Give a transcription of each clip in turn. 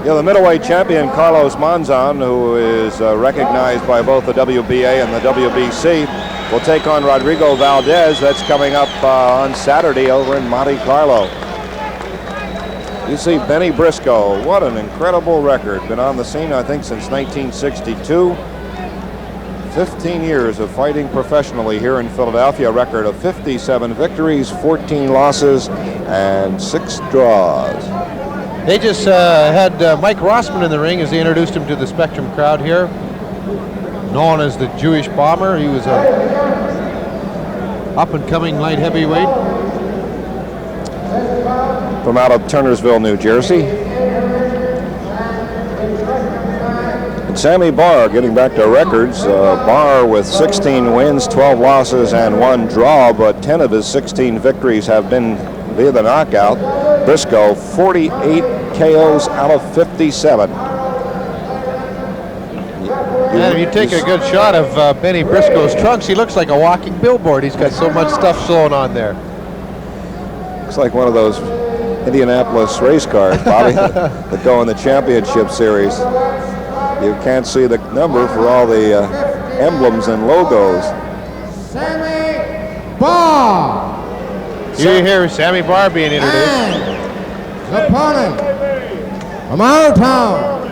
Yeah, the middleweight champion, Carlos Monzon, who is recognized by both the WBA and the WBC, will take on Rodrigo Valdez. That's coming up on Saturday over in Monte Carlo. You see Bennie Briscoe, what an incredible record. Been on the scene, I think, since 1962. 15 years of fighting professionally here in Philadelphia. A record of 57 victories, 14 losses, and 6 draws. They just had Mike Rossman in the ring as they introduced him to the Spectrum crowd here. Known as the Jewish Bomber. He was a up-and-coming light heavyweight. From out of Turnersville, New Jersey. And Sammy Barr, getting back to records. Barr with 16 wins, 12 losses, and 1 draw, but 10 of his 16 victories have been via the knockout. Briscoe, 48 KOs out of 57. And if you take a good shot of Bennie Briscoe's trunks, he looks like a walking billboard. He's got so much stuff sewn on there. Looks like one of those Indianapolis race cars, Bobby, that go in the championship series. You can't see the number for all the emblems and logos. Sammy Barr. You hear Sammy Barr being introduced. And his opponent from our town,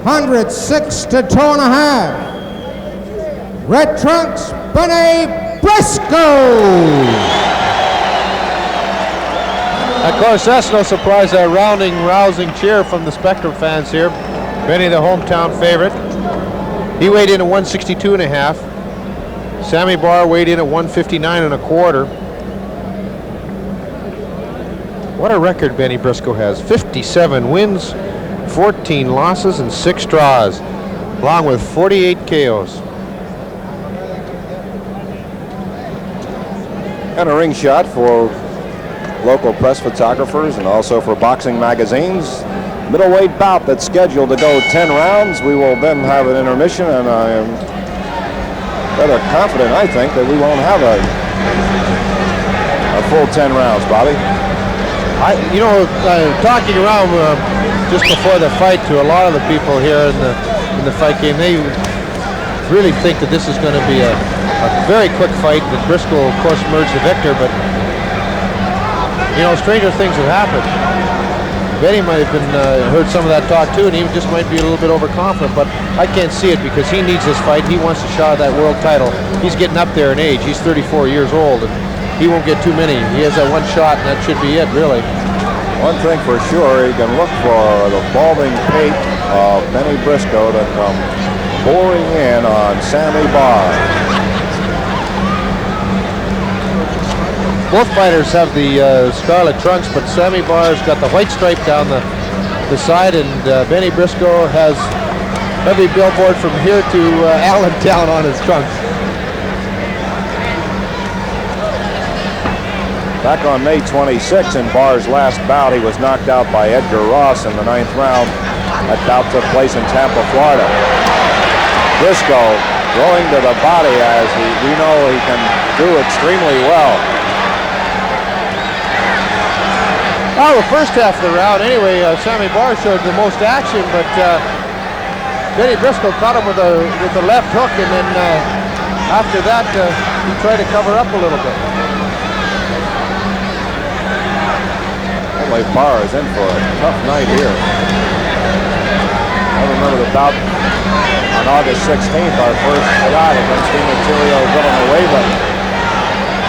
106 to 2.5. Red trunks, Bennie Briscoe. Of course, that's no surprise, a rousing cheer from the Spectrum fans here. Bennie, the hometown favorite. He weighed in at 162.5. Sammy Barr weighed in at 159.25. What a record Bennie Briscoe has. 57 wins, 14 losses, and 6 draws, along with 48 KOs. And a ring shot for local press photographers and also for boxing magazines. Middleweight bout that's scheduled to go 10 rounds. We will then have an intermission, and I am rather confident, I think, that we won't have a full 10 rounds, Bobby. Talking around just before the fight to a lot of the people here in the fight game, they really think that this is going to be a very quick fight. That Briscoe, of course, emerged the victor, but stranger things have happened. Bennie might have been heard some of that talk too, and he just might be a little bit overconfident, but I can't see it because he needs this fight. He wants a shot at that world title. He's getting up there in age. He's 34 years old, and he won't get too many. He has that one shot, and that should be it, really. One thing for sure, he can look for the balding pate of Bennie Briscoe to come pouring in on Sammy Barr. Both fighters have the scarlet trunks, but Sammy Barr's got the white stripe down the side, and Bennie Briscoe has every billboard from here to Allentown on his trunks. Back on May 26, in Barr's last bout, he was knocked out by Edgar Ross in the 9th round. That bout took place in Tampa, Florida. Briscoe going to the body, as we know he can do extremely well. Oh, the first half of the round, anyway, Sammy Barr showed the most action, but Bennie Briscoe caught him with the left hook, and then after that, he tried to cover up a little bit. Barr is in for a tough night here. I remember the bout on August 16th, our first shot against Demetrio Villanueva.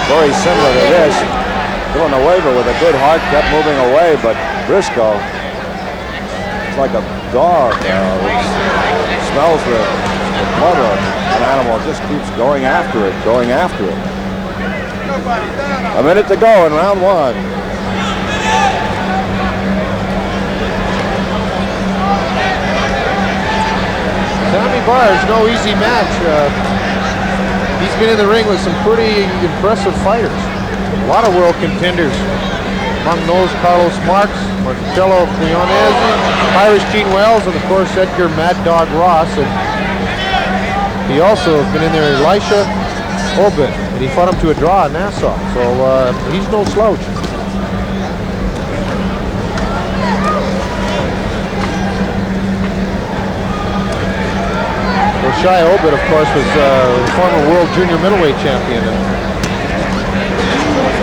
Very similar to this. Villanueva with a good heart kept moving away, but Briscoe, it's like a dog. Smells the blood of an animal, just keeps going after it. A minute to go in round 1. Sammy Barr is no easy match. He's been in the ring with some pretty impressive fighters. A lot of world contenders. Among those, Carlos Marx, Marcello Leonese, Irish Gene Wells, and of course Edgar Mad Dog Ross. And he also has been in there, Elisha Obin, and he fought him to a draw in Nassau. So he's no slouch. Shai Obit, of course, was former world junior middleweight champion. And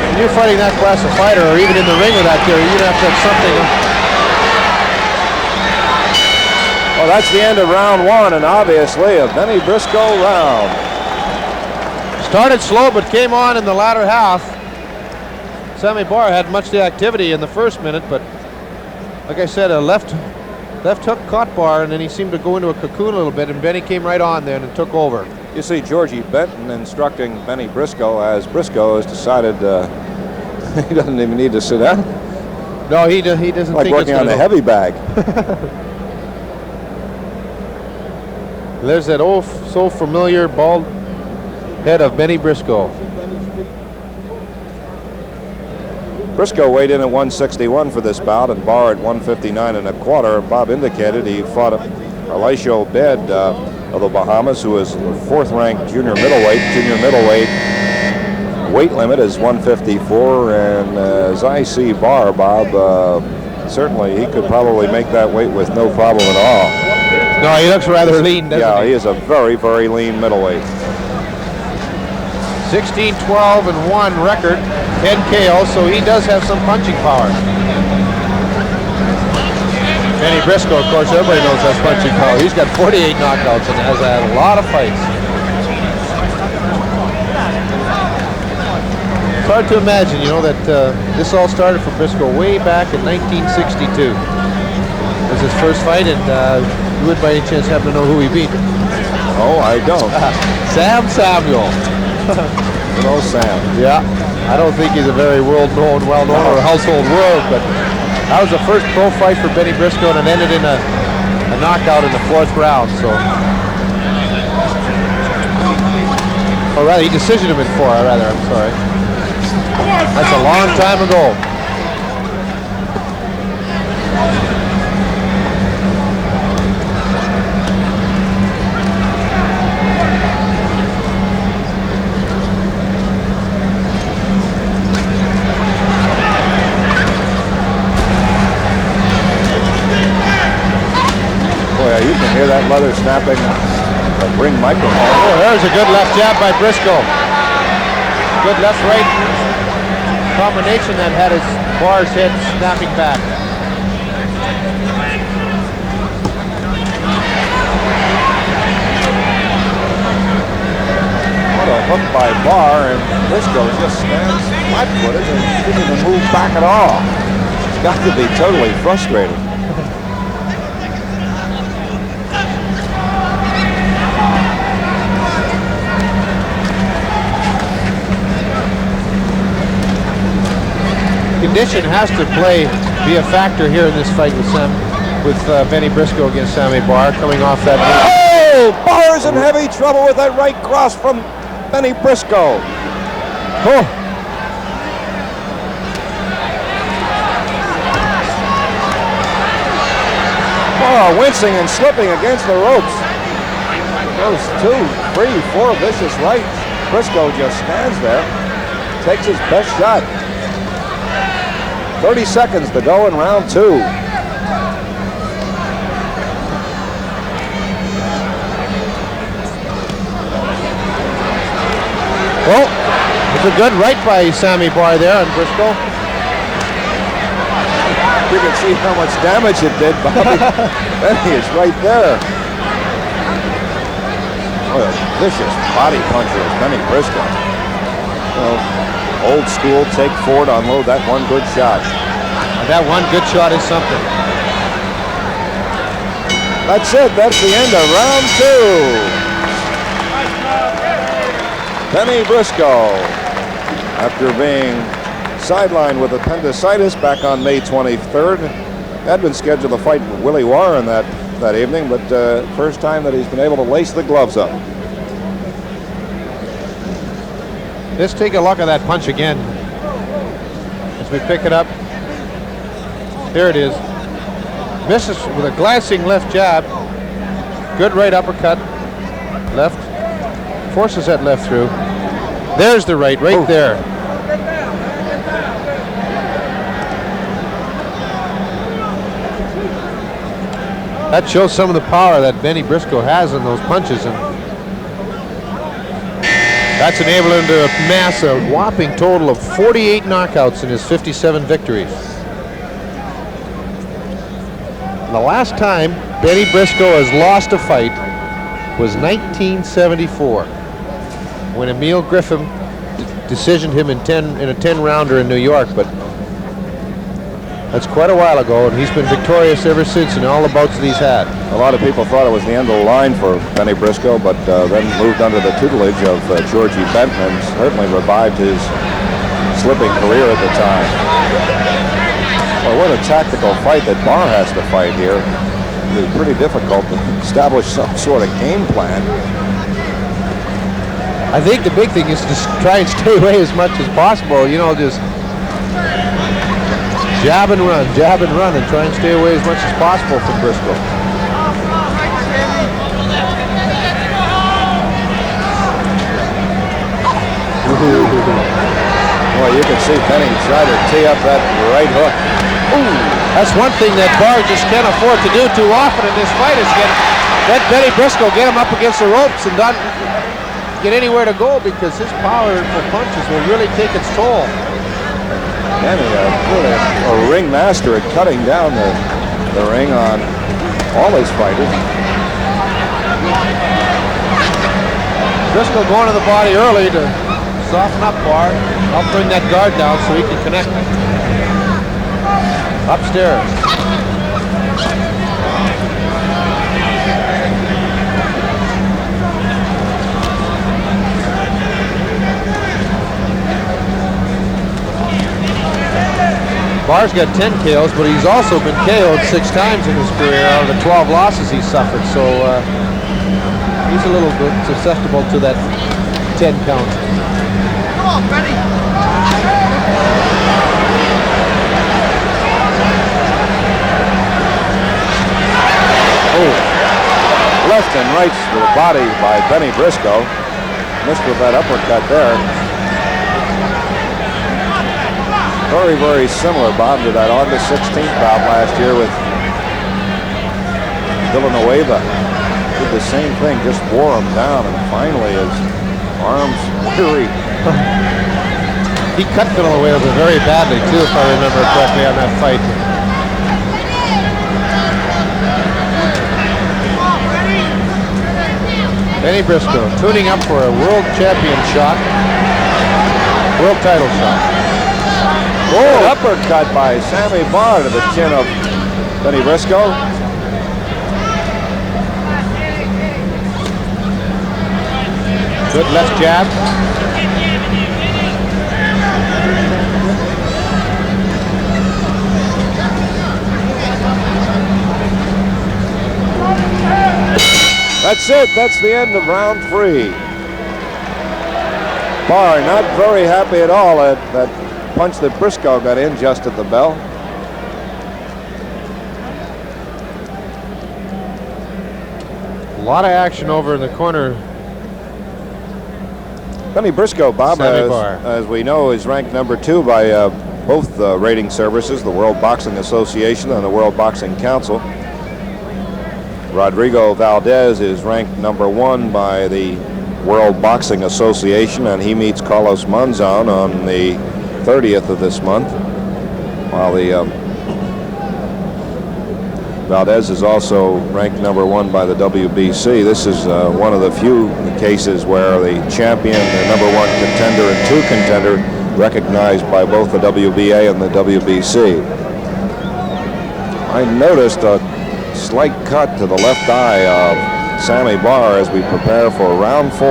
when you're fighting that class of fighter, or even in the ring with that there, you'd have to have something. Well, that's the end of round one, and obviously a Bennie Briscoe round. Started slow, but came on in the latter half. Sammy Barr had much of the activity in the first minute, but like I said, a left hook caught Barr, and then he seemed to go into a cocoon a little bit, and Bennie came right on then and took over. You see Georgie Benton instructing Bennie Briscoe, as Briscoe has decided he doesn't even need to sit down. No, he doesn't like think working it's on the heavy bag. There's that old, so familiar bald head of Bennie Briscoe. Briscoe weighed in at 161 for this bout, and Barr at 159 1/4. Bob indicated he fought Elisha Obed of the Bahamas, who is fourth-ranked junior middleweight. Junior middleweight weight limit is 154, and as I see Barr, Bob, certainly he could probably make that weight with no problem at all. No, he looks rather lean, doesn't he? Yeah, he is a very, very lean middleweight. 16-12-1 record, 10 KO, so he does have some punching power. Bennie Briscoe, of course, everybody knows has punching power. He's got 48 knockouts and has had a lot of fights. It's hard to imagine, you know, that this all started for Briscoe way back in 1962. It was his first fight, and you would by any chance happen to know who he beat? Oh, I don't. Sam Samuel. Good old Sam. Yeah, I don't think he's a very well-known or household word, but that was the first pro fight for Bennie Briscoe, and it ended in a knockout in the 4th round. So, or rather, he decisioned him in 4. I'm sorry. That's a long time ago. You can hear that leather snapping the ring microphone. Oh, there's a good left jab by Briscoe. Good left-right combination that had his Barr's head snapping back. What a hook by Barr, and Briscoe just stands flat-footed and didn't even move back at all. He's got to be totally frustrated. Condition has to be a factor here in this fight with Bennie Briscoe against Sammy Barr, coming off that knee. Oh, Barr's in heavy trouble with that right cross from Bennie Briscoe. Oh. Barr wincing and slipping against the ropes. Those 2, 3, 4 vicious rights. Briscoe just stands there, takes his best shot. 30 seconds to go in round 2. Well, it's a good right by Sammy Barr there on Briscoe. You can see how much damage it did, Bobby. Bennie is right there. What a vicious body puncher is Bennie Briscoe. Well, old school, take 4 to unload that one good shot. That one good shot is something. That's it. That's the end of round 2. Bennie Briscoe, after being sidelined with appendicitis back on May 23rd, had been scheduled to fight with Willie Warren that evening, but first time that he's been able to lace the gloves up. Let's take a look at that punch again as we pick it up. There it is. Misses with a glancing left jab. Good right uppercut. Left. Forces that left through. There's the right there. That shows some of the power that Bennie Briscoe has in those punches. And That's enabled him to amass a whopping total of 48 knockouts in his 57 victories. The last time Bennie Briscoe has lost a fight was 1974, when Emil Griffin decisioned him in a 10-rounder in New York, but that's quite a while ago, and he's been victorious ever since in all the bouts that he's had. A lot of people thought it was the end of the line for Bennie Briscoe, but then moved under the tutelage of Georgie Benton and certainly revived his slipping career at the time. Well, what a tactical fight that Barr has to fight here. It's pretty difficult to establish some sort of game plan. I think the big thing is to try and stay away as much as possible, you know, just jab and run, and try and stay away as much as possible from Briscoe. Well, you can see Bennie try to tee up that right hook. Ooh, that's one thing that Barr just can't afford to do too often in this fight, is let Bennie Briscoe get him up against the ropes and not get anywhere to go, because his powerful punches will really take its toll. Bennie, really a ring master at cutting down the ring on all his fighters. Briscoe going to the body early to soften up Barr, help bring that guard down so he can connect. Upstairs. Barr's got 10 KOs, but he's also been KO'd 6 times in his career out of the 12 losses he's suffered, so he's a little bit susceptible to that 10 count. Come on, Bennie! Oh, left and right to the body by Bennie Briscoe. Missed with that uppercut there. Very, very similar, Bob, to that August 16th bout last year with Villanueva. Did the same thing, just wore him down, and finally his arms weary. He cut Villanueva very badly, too, if I remember correctly, on that fight. Bennie Briscoe tuning up for a world champion shot, world title shot. Oh, uppercut by Sammy Barr to the chin of Bennie Briscoe. Good left jab. That's it. That's the end of round 3. Barr not very happy at all at that punch that Briscoe got in just at the bell. A lot of action over in the corner. Bennie Briscoe, Bob, as we know, is ranked number 2 by both rating services, the World Boxing Association and the World Boxing Council. Rodrigo Valdez is ranked number 1 by the World Boxing Association, and he meets Carlos Monzon on the 30th of this month, while the Valdez is also ranked number 1 by the WBC. This is one of the few cases where the champion, the number 1 contender and 2 contender, recognized by both the WBA and the WBC. I noticed a slight cut to the left eye of Sammy Barr as we prepare for round 4.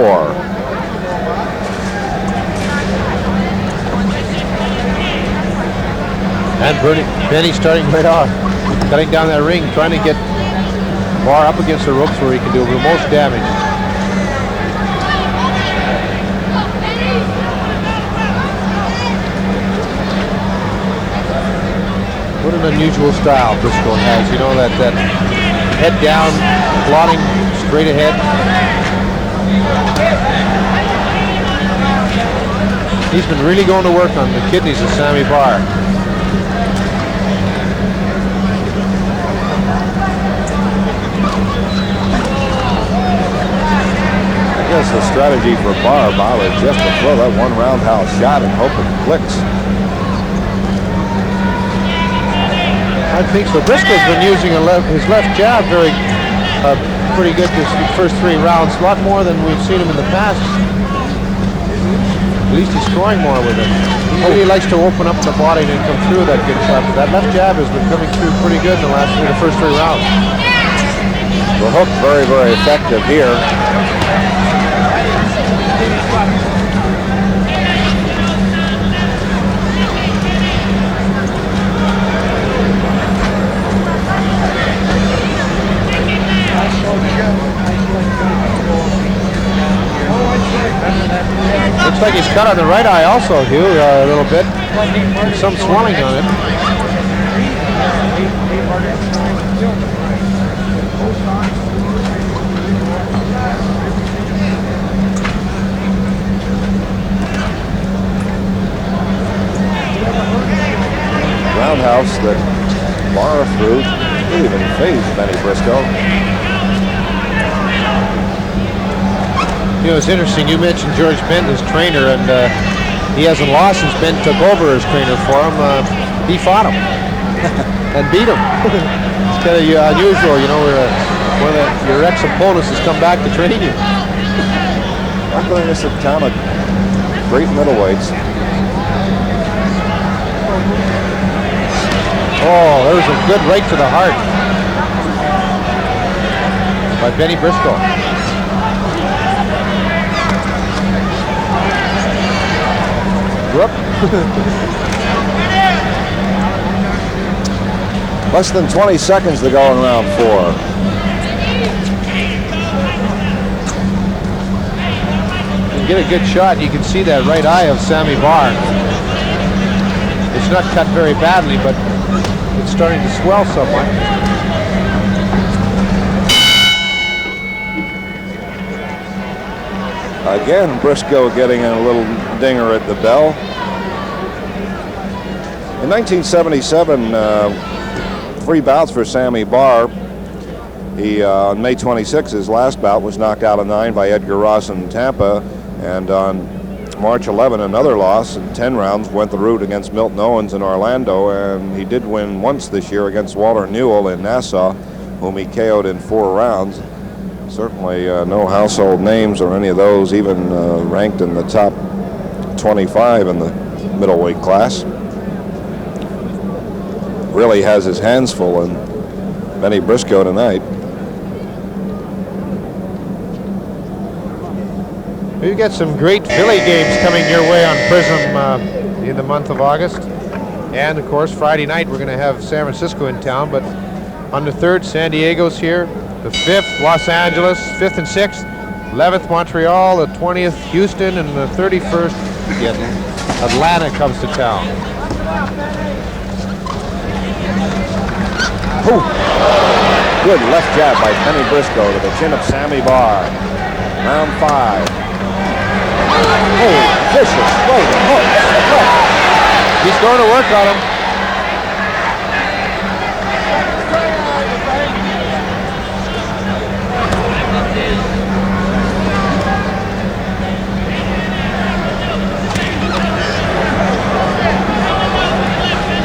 And Bennie starting right off, cutting down that ring, trying to get Barr up against the ropes where he can do the most damage. What an unusual style Briscoe has. You know, that head down, plotting straight ahead. He's been really going to work on the kidneys of Sammy Barr. I guess the strategy for Barr. Barr is just to throw that one roundhouse shot and hope it clicks. I think so. Briscoe's been using his left jab pretty good this first 3 rounds. A lot more than we've seen him in the past. At least he's scoring more with it. He really likes to open up the body and then come through that good shot. But that left jab has been coming through pretty good in the first 3 rounds. The hook very, very effective here. Looks like he's cut on the right eye also, Hugh, a little bit. Some swelling on it. Roundhouse that Barr threw didn't even phase Bennie Briscoe. You know, it's interesting, you mentioned George Benton, his trainer, and he hasn't lost since Benton took over as trainer for him. He fought him and beat him. It's kind of unusual, you know, when your ex-opponents has come back to train you. Luckily, this is a town of great middleweights. Oh, there's a good right to the heart by Bennie Briscoe. Whoop. Less than 20 seconds to go in round 4. You get a good shot, and you can see that right eye of Sammy Barr. It's not cut very badly, but it's starting to swell somewhat. Again, Briscoe getting a little dinger at the bell. In 1977, 3 bouts for Sammy Barr. He, on May 26, his last bout was knocked out of 9 by Edgar Ross in Tampa, and on March 11, another loss in 10 rounds went the route against Milton Owens in Orlando, and he did win once this year against Walter Newell in Nassau, whom he KO'd in 4 rounds. Certainly no household names or any of those even ranked in the top 25 in the middleweight class. Really has his hands full in Bennie Briscoe tonight. We've got some great Philly games coming your way on Prism in the month of August. And of course, Friday night we're going to have San Francisco in town, but on the 3rd, San Diego's here. The 5th, Los Angeles, 5th and 6th, 11th, Montreal, the 20th, Houston, and the 31st, Atlanta comes to town. Ooh. Good left jab by Bennie Briscoe to the chin of Sammy Barr. Round 5. Oh, vicious floating hook. He's going to work on him.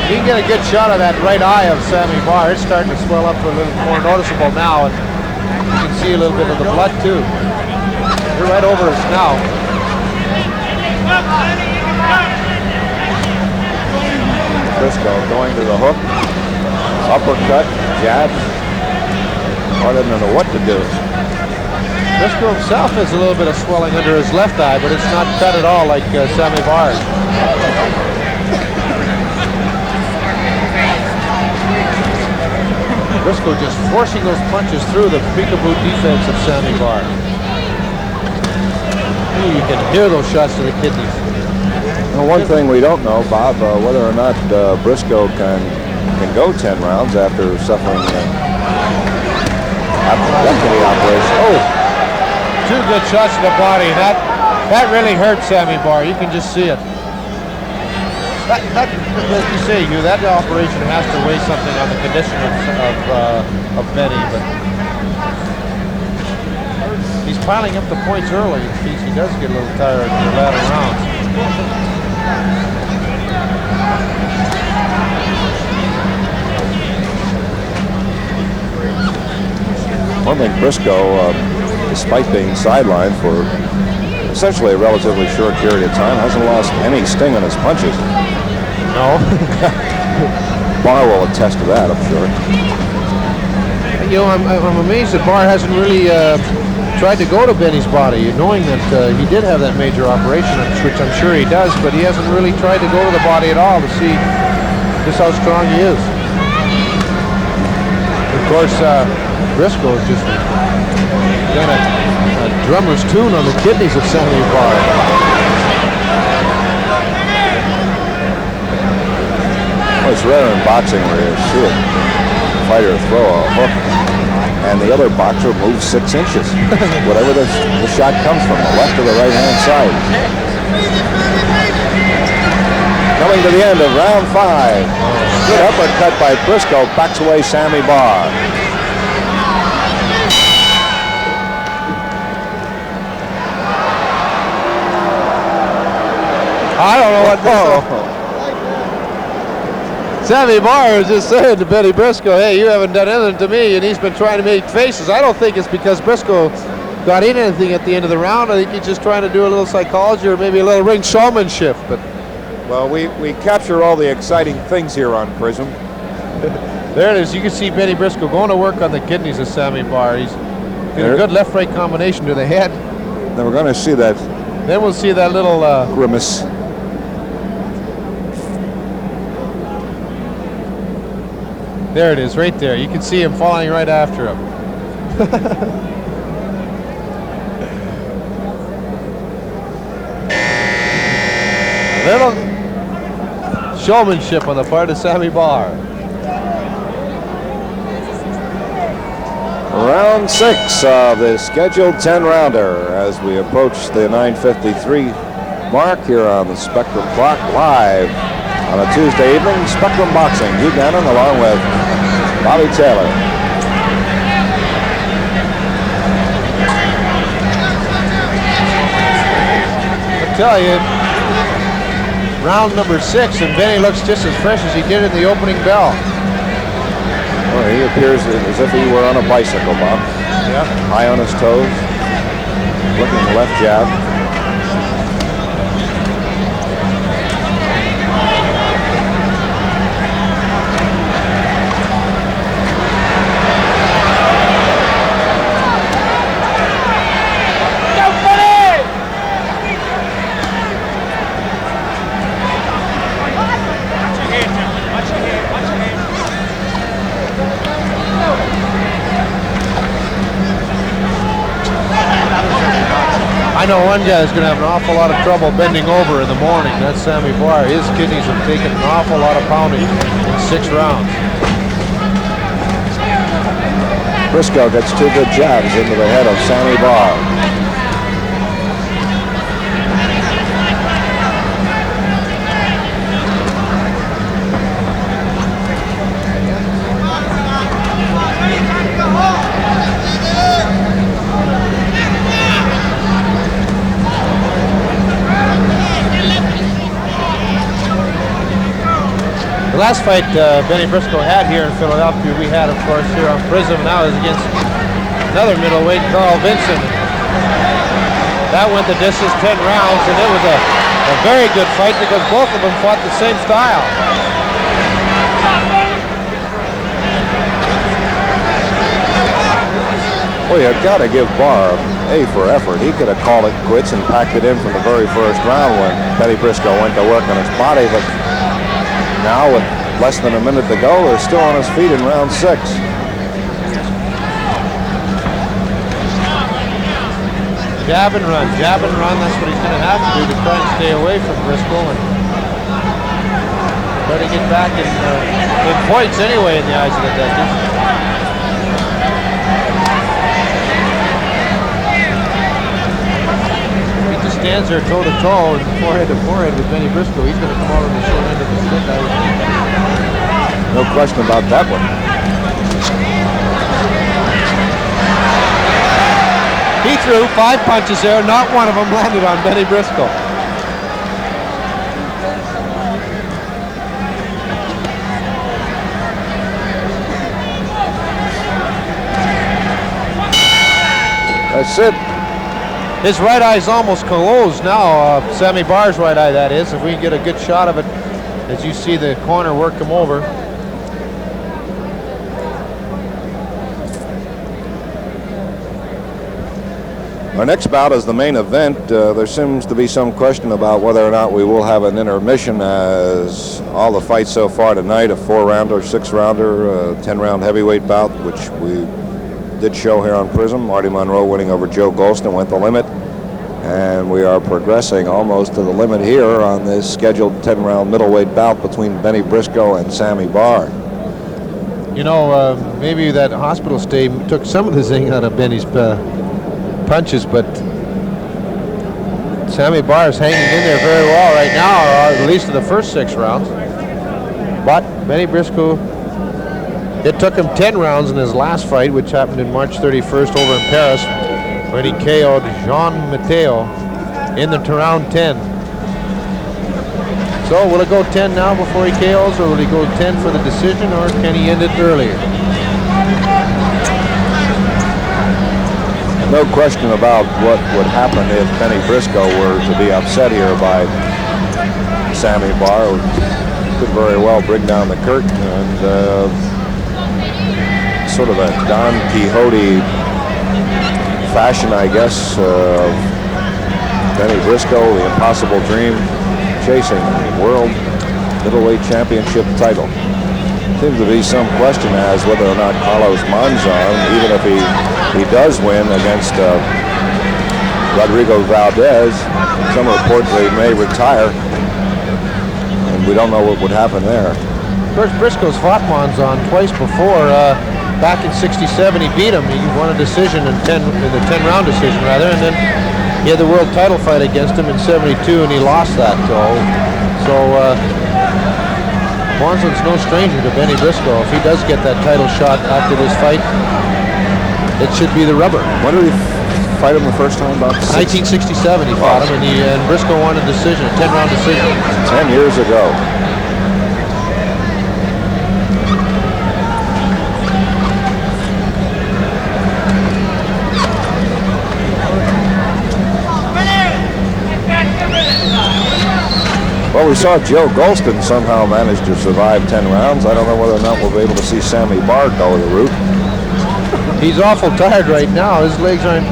You can get a good shot of that right eye of Sammy Barr. It's starting to swell up a little more noticeable now, and you can see a little bit of the blood too. You're right over his snout. Briscoe going to the hook, uppercut, jab. I don't know what to do. Briscoe himself has a little bit of swelling under his left eye, but it's not cut at all like Sammy Barr. Briscoe just forcing those punches through the peekaboo defense of Sammy Barr. Ooh, you can hear those shots to the kidneys. Well, one thing we don't know, Bob, whether or not Briscoe can go 10 rounds after suffering appendectomy operation. Oh, 2 good shots to the body. That really hurt Sammy Barr. You can just see it. That, as you say, that operation has to weigh something on the condition of Bennie, but he's piling up the points early in case he does get a little tired in the latter rounds. One thing, Briscoe, despite being sidelined for essentially a relatively short period of time, hasn't lost any sting on his punches. No. Barr will attest to that, I'm sure. You know, I'm amazed that Barr hasn't really tried to go to Benny's body, knowing that he did have that major operation, which I'm sure he does, but he hasn't really tried to go to the body at all to see just how strong he is. Of course, Briscoe has just got a drummer's tune on the kidneys of Sammy Barr. Well, it's rare in boxing where you see a fighter throw a hook and the other boxer moves 6 inches. Whatever the shot comes from, the left or the right-hand side. Coming to the end of round 5. Good uppercut by Briscoe, backs away Sammy Barr. I don't know what to say. Sammy Barr was just saying to Bennie Briscoe, hey, you haven't done anything to me, and he's been trying to make faces. I don't think it's because Briscoe got in anything at the end of the round. I think he's just trying to do a little psychology or maybe a little ring showmanship. But well, we capture all the exciting things here on Prism. There it is. You can see Bennie Briscoe going to work on the kidneys of Sammy Barr. He's got a good left-right combination to the head. Then we're going to see that. Then we'll see that little grimace. There it is, right there. You can see him following right after him. Little showmanship on the part of Sammy Barr. Round 6 of the scheduled 10-rounder as we approach the 9:53 mark here on the Spectrum clock, live on a Tuesday evening. Spectrum Boxing, Hugh Gannon along with Bobby Taylor. I tell you, round number 6, and Benny looks just as fresh as he did in the opening bell. Well, he appears as if he were on a bicycle, Bob. Yeah. High on his toes, looking left jab. I know one guy is going to have an awful lot of trouble bending over in the morning. That's Sammy Barr. His kidneys have taken an awful lot of pounding in 6 rounds. Briscoe gets 2 good jabs into the head of Sammy Barr. The last fight Bennie Briscoe had here in Philadelphia, we had, of course, here on Prism. Now is against another middleweight, Carl Vinson. That went the distance, 10 rounds, and it was a very good fight because both of them fought the same style. Well, you've got to give Barr A for effort. He could have called it quits and packed it in from the very first round when Bennie Briscoe went to work on his body, but now, with less than a minute to go, they're still on his feet in round 6. Jab and run, jab and run. That's what he's going to have to do to try and stay away from Briscoe and try to get back in points anyway in the eyes of the judges. He just stands there toe-to-toe and forehead-to-forehead with Bennie Briscoe. He's going to come out on the short end of the stick, I would think. No question about that one. He through, 5 punches there. Not one of them landed on Bennie Briscoe. That's it. His right eye's almost closed now. Sammy Barr's right eye, that is. If we can get a good shot of it, as you see the corner work him over. Our next bout is the main event. There seems to be some question about whether or not we will have an intermission, as all the fights so far tonight, a 4-rounder, 6-rounder, 10-round heavyweight bout, which we did show here on Prism. Marty Monroe winning over Joe Golston, went the limit. And we are progressing almost to the limit here on this scheduled 10-round middleweight bout between Bennie Briscoe and Sammy Barr. You know, maybe that hospital stay took some of the zing out of Bennie's punches, but Sammy Barr is hanging in there very well right now, or at least in the first 6 rounds. But Bennie Briscoe, it took him 10 rounds in his last fight, which happened in March 31st over in Paris, when he KO'd Jean Mateo in the round 10. So will it go 10 now before he KOs, or will he go 10 for the decision, or can he end it earlier? No question about what would happen if Bennie Briscoe were to be upset here by Sammy Barr. Could very well bring down the curtain, and sort of a Don Quixote fashion, I guess, of Bennie Briscoe, the impossible dream, chasing the world middleweight championship title. Seems to be some question as whether or not Carlos Monzon, even if he does win against Rodrigo Valdez, some reports that he may retire, and we don't know what would happen there. Of course, Briscoe's fought Monzon twice before. Back in '67, he beat him. He won a decision in the 10-round decision, rather, and then he had the world title fight against him in '72, and he lost that. So Monzon's no stranger to Bennie Briscoe. If he does get that title shot after this fight, it should be the rubber. When did he fight him the first time? About 1967 he fought him, and Briscoe won a decision, a 10-round decision. 10 years ago. Well, we saw Joe Golston somehow manage to survive 10 rounds. I don't know whether or not we'll be able to see Sammy Barr go the route. He's awful tired right now. His legs aren't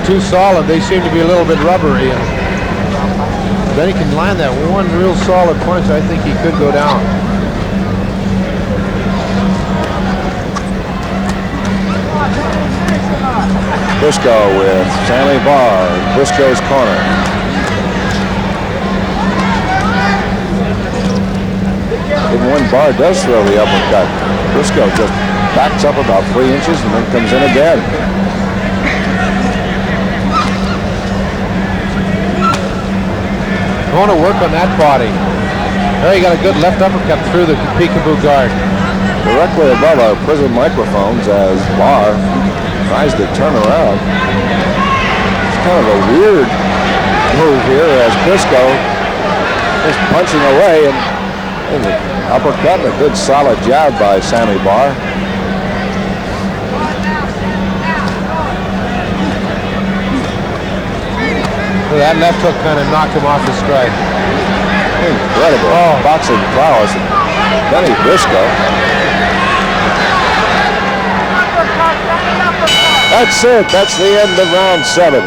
too solid. They seem to be a little bit rubbery. And then he can land that one real solid punch. I think he could go down. Briscoe with Sammy Barr in Briscoe's corner. Even when Barr does throw the uppercut, Briscoe just backs up about 3 inches and then comes in again. I want to work on that body. There he got a good left uppercut through the peekaboo guard. Directly above our Prism microphones as Barr tries to turn around. It's kind of a weird move here as Briscoe is punching away, and an uppercut and a good solid jab by Sammy Barr. That left hook kind of knocked him off his stride. Incredible boxing prowess. Bennie Briscoe. That's it. That's the end of round 7.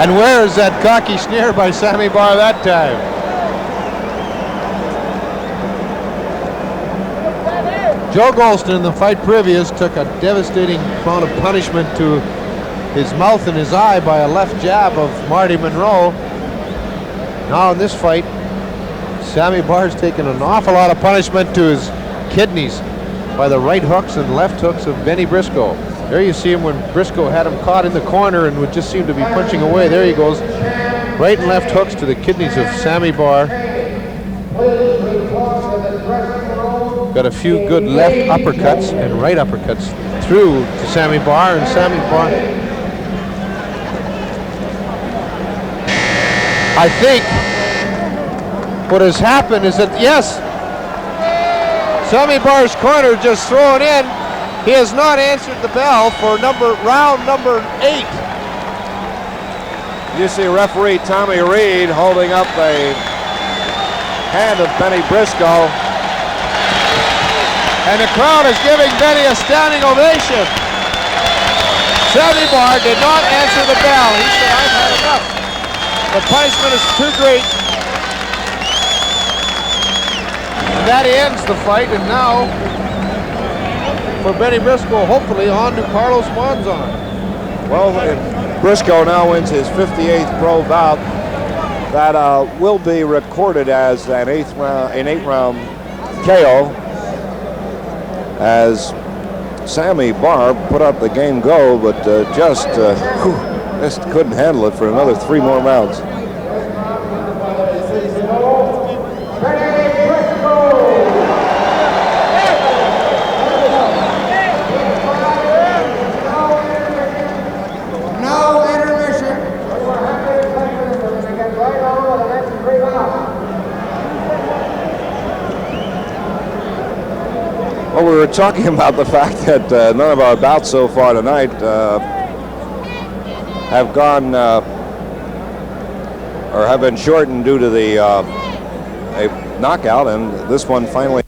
And where is that cocky sneer by Sammy Barr that time? Joe Golston in the fight previous took a devastating amount of punishment to his mouth and his eye by a left jab of Marty Monroe. Now in this fight, Sammy Barr's taken an awful lot of punishment to his kidneys by the right hooks and left hooks of Bennie Briscoe. There you see him when Briscoe had him caught in the corner and would just seem to be punching away. There he goes. Right and left hooks to the kidneys of Sammy Barr. Got got a few good left uppercuts and right uppercuts through to Sammy Barr, and Sammy Barr, I think what has happened is that, yes, Sammy Barr's corner just thrown in. He has not answered the bell for round number 8. You see referee Tommy Reed holding up a hand of Bennie Briscoe. And the crowd is giving Bennie a standing ovation. Sammy Barr did not answer the bell. He said, I've had enough. The punishment is too great. And that ends the fight, and now for Bennie Briscoe, hopefully on to Carlos Monzon. Well, Briscoe now wins his 58th pro bout. That will be recorded as an 8-round KO, as Sammy Barr put up the game go, but just couldn't handle it for another 3 more rounds. Well, we were talking about the fact that none of our bouts so far tonight have gone or have been shortened due to the a knockout, and this one finally